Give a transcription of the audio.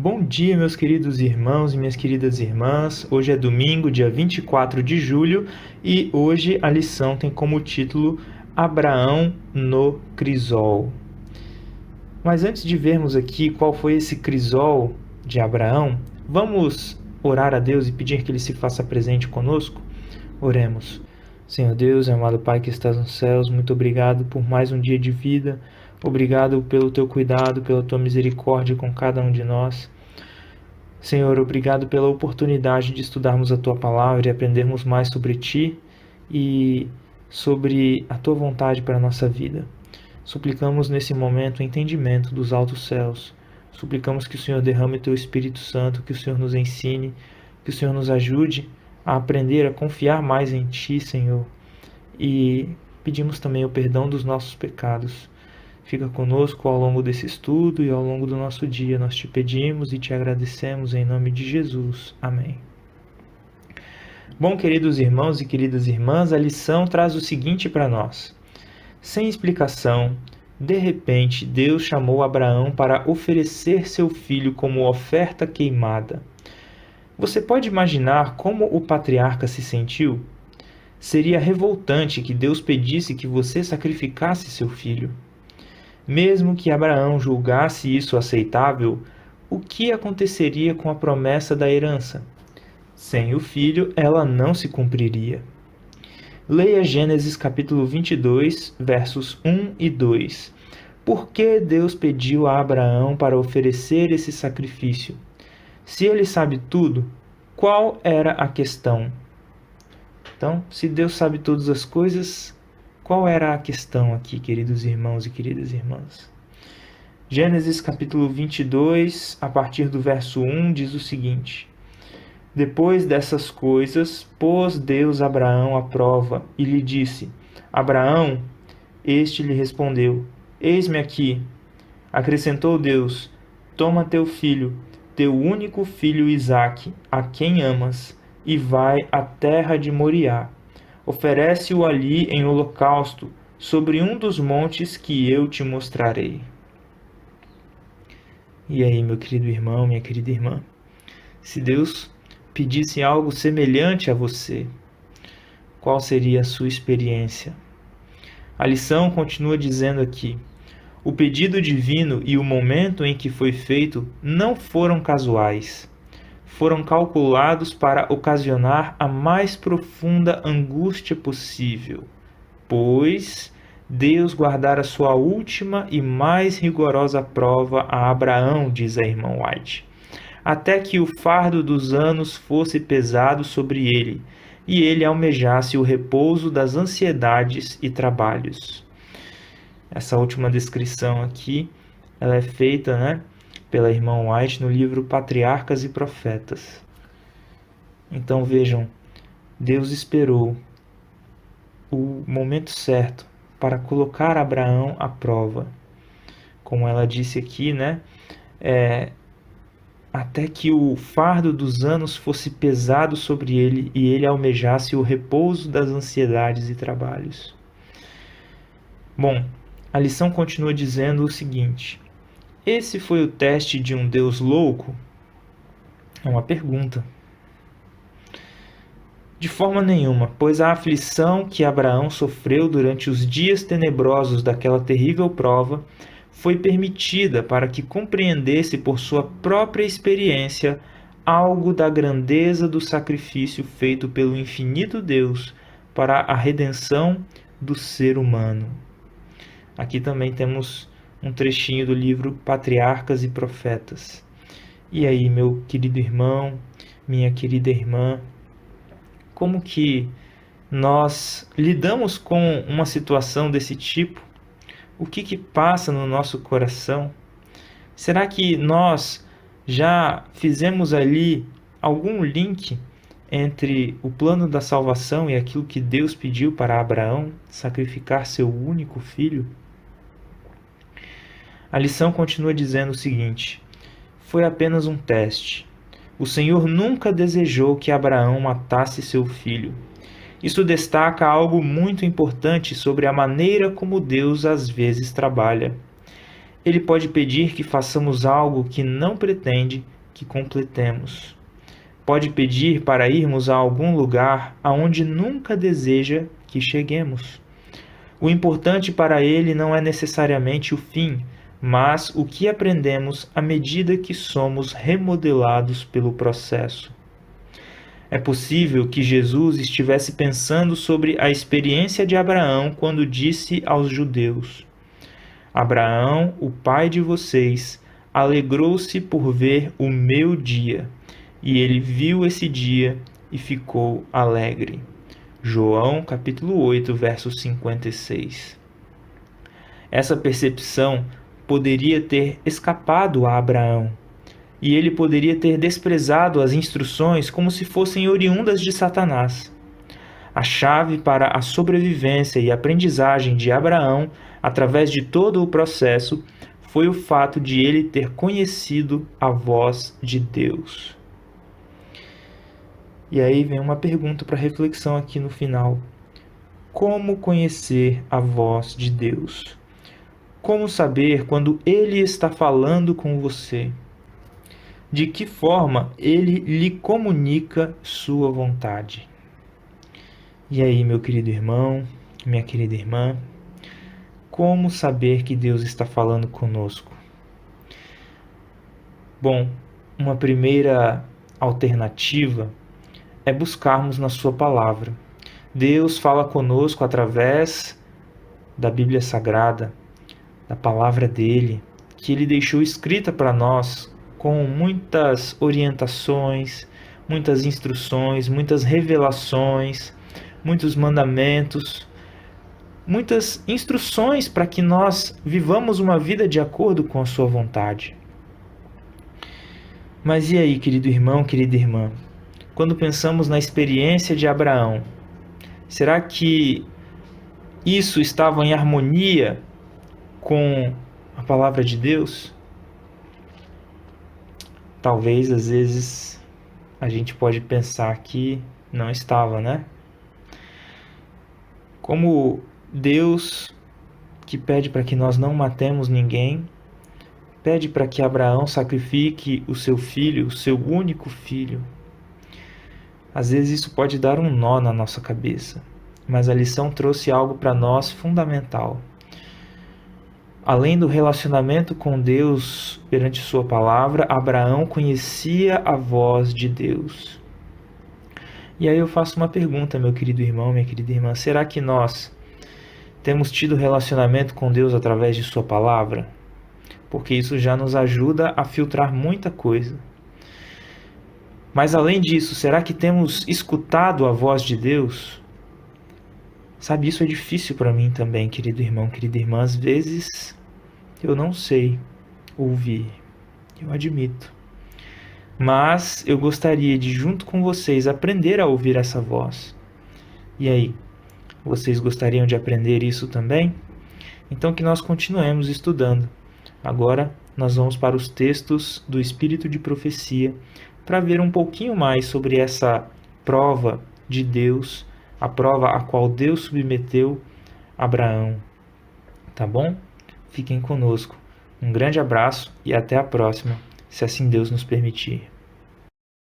Bom dia, meus queridos irmãos e minhas queridas irmãs. Hoje é domingo, dia 24 de julho, e hoje a lição tem como título Abraão no crisol. Mas antes de vermos aqui qual foi esse crisol de Abraão, vamos orar a Deus e pedir que Ele se faça presente conosco? Oremos. Senhor Deus, amado Pai que estás nos céus, muito obrigado por mais um dia de vida. Obrigado pelo teu cuidado, pela tua misericórdia com cada um de nós. Senhor, obrigado pela oportunidade de estudarmos a tua palavra e aprendermos mais sobre ti e sobre a tua vontade para a nossa vida. Suplicamos nesse momento o entendimento dos altos céus. Suplicamos que o Senhor derrame o teu Espírito Santo, que o Senhor nos ensine, que o Senhor nos ajude a aprender a confiar mais em ti, Senhor. E pedimos também o perdão dos nossos pecados. Fica conosco ao longo desse estudo e ao longo do nosso dia. Nós te pedimos e te agradecemos em nome de Jesus. Amém. Bom, queridos irmãos e queridas irmãs, a lição traz o seguinte para nós. Sem explicação, de repente, Deus chamou Abraão para oferecer seu filho como oferta queimada. Você pode imaginar como o patriarca se sentiu? Seria revoltante que Deus pedisse que você sacrificasse seu filho. Mesmo que Abraão julgasse isso aceitável, o que aconteceria com a promessa da herança? Sem o filho, ela não se cumpriria. Leia Gênesis capítulo 22, versos 1 e 2. Por que Deus pediu a Abraão para oferecer esse sacrifício? Se ele sabe tudo, qual era a questão? Então, se Deus sabe todas as coisas, qual era a questão aqui, queridos irmãos e queridas irmãs? Gênesis capítulo 22, a partir do verso 1, diz o seguinte: Depois dessas coisas, pôs Deus Abraão à prova e lhe disse: Abraão, este lhe respondeu: Eis-me aqui. Acrescentou Deus: Toma teu filho, teu único filho Isaque, a quem amas, e vai à terra de Moriá. Oferece-o ali em holocausto, sobre um dos montes que eu te mostrarei. E aí, meu querido irmão, minha querida irmã, se Deus pedisse algo semelhante a você, qual seria a sua experiência? A lição continua dizendo aqui: o pedido divino e o momento em que foi feito não foram casuais. Foram calculados para ocasionar a mais profunda angústia possível, pois Deus guardara sua última e mais rigorosa prova a Abraão, diz a irmã White, até que o fardo dos anos fosse pesado sobre ele, e ele almejasse o repouso das ansiedades e trabalhos. Essa última descrição aqui, ela é feita, pela irmã White no livro Patriarcas e Profetas. Então vejam, Deus esperou o momento certo para colocar Abraão à prova. Como ela disse aqui, até que o fardo dos anos fosse pesado sobre ele e ele almejasse o repouso das ansiedades e trabalhos. Bom, a lição continua dizendo o seguinte: esse foi o teste de um Deus louco? É uma pergunta. De forma nenhuma, pois a aflição que Abraão sofreu durante os dias tenebrosos daquela terrível prova foi permitida para que compreendesse por sua própria experiência algo da grandeza do sacrifício feito pelo infinito Deus para a redenção do ser humano. Aqui também temos um trechinho do livro Patriarcas e Profetas. E aí, meu querido irmão, minha querida irmã, como que nós lidamos com uma situação desse tipo? O que passa no nosso coração? Será que nós já fizemos ali algum link entre o plano da salvação e aquilo que Deus pediu para Abraão, sacrificar seu único filho? A lição continua dizendo o seguinte: foi apenas um teste. O Senhor nunca desejou que Abraão matasse seu filho. Isso destaca algo muito importante sobre a maneira como Deus às vezes trabalha. Ele pode pedir que façamos algo que não pretende que completemos. Pode pedir para irmos a algum lugar aonde nunca deseja que cheguemos. O importante para ele não é necessariamente o fim, mas o que aprendemos à medida que somos remodelados pelo processo. É possível que Jesus estivesse pensando sobre a experiência de Abraão quando disse aos judeus: Abraão, o pai de vocês, alegrou-se por ver o meu dia, e ele viu esse dia e ficou alegre. João, capítulo 8, verso 56. Essa percepção poderia ter escapado a Abraão, e ele poderia ter desprezado as instruções como se fossem oriundas de Satanás. A chave para a sobrevivência e aprendizagem de Abraão, através de todo o processo, foi o fato de ele ter conhecido a voz de Deus. E aí vem uma pergunta para reflexão aqui no final. Como conhecer a voz de Deus? Como saber quando Ele está falando com você? De que forma Ele lhe comunica sua vontade? E aí, meu querido irmão, minha querida irmã, como saber que Deus está falando conosco? Bom, uma primeira alternativa é buscarmos na sua palavra. Deus fala conosco através da Bíblia Sagrada, da palavra dele, que ele deixou escrita para nós com muitas orientações, muitas instruções, muitas revelações, muitos mandamentos, muitas instruções para que nós vivamos uma vida de acordo com a sua vontade. Mas e aí, querido irmão, querida irmã? Quando pensamos na experiência de Abraão, será que isso estava em harmonia com a palavra de Deus? Talvez, às vezes, a gente pode pensar que não estava, né? Como Deus, que pede para que nós não matemos ninguém, pede para que Abraão sacrifique o seu filho, o seu único filho. Às vezes isso pode dar um nó na nossa cabeça, mas a lição trouxe algo para nós fundamental. Além do relacionamento com Deus perante sua palavra, Abraão conhecia a voz de Deus. E aí eu faço uma pergunta, meu querido irmão, minha querida irmã. Será que nós temos tido relacionamento com Deus através de sua palavra? Porque isso já nos ajuda a filtrar muita coisa. Mas além disso, será que temos escutado a voz de Deus? Sabe, isso é difícil para mim também, querido irmão, querida irmã. Às vezes eu não sei ouvir, eu admito. Mas eu gostaria de, junto com vocês, aprender a ouvir essa voz. E aí, vocês gostariam de aprender isso também? Então que nós continuemos estudando. Agora nós vamos para os textos do Espírito de Profecia, para ver um pouquinho mais sobre essa prova de Deus, a prova a qual Deus submeteu Abraão. Tá bom? Fiquem conosco. Um grande abraço e até a próxima, se assim Deus nos permitir.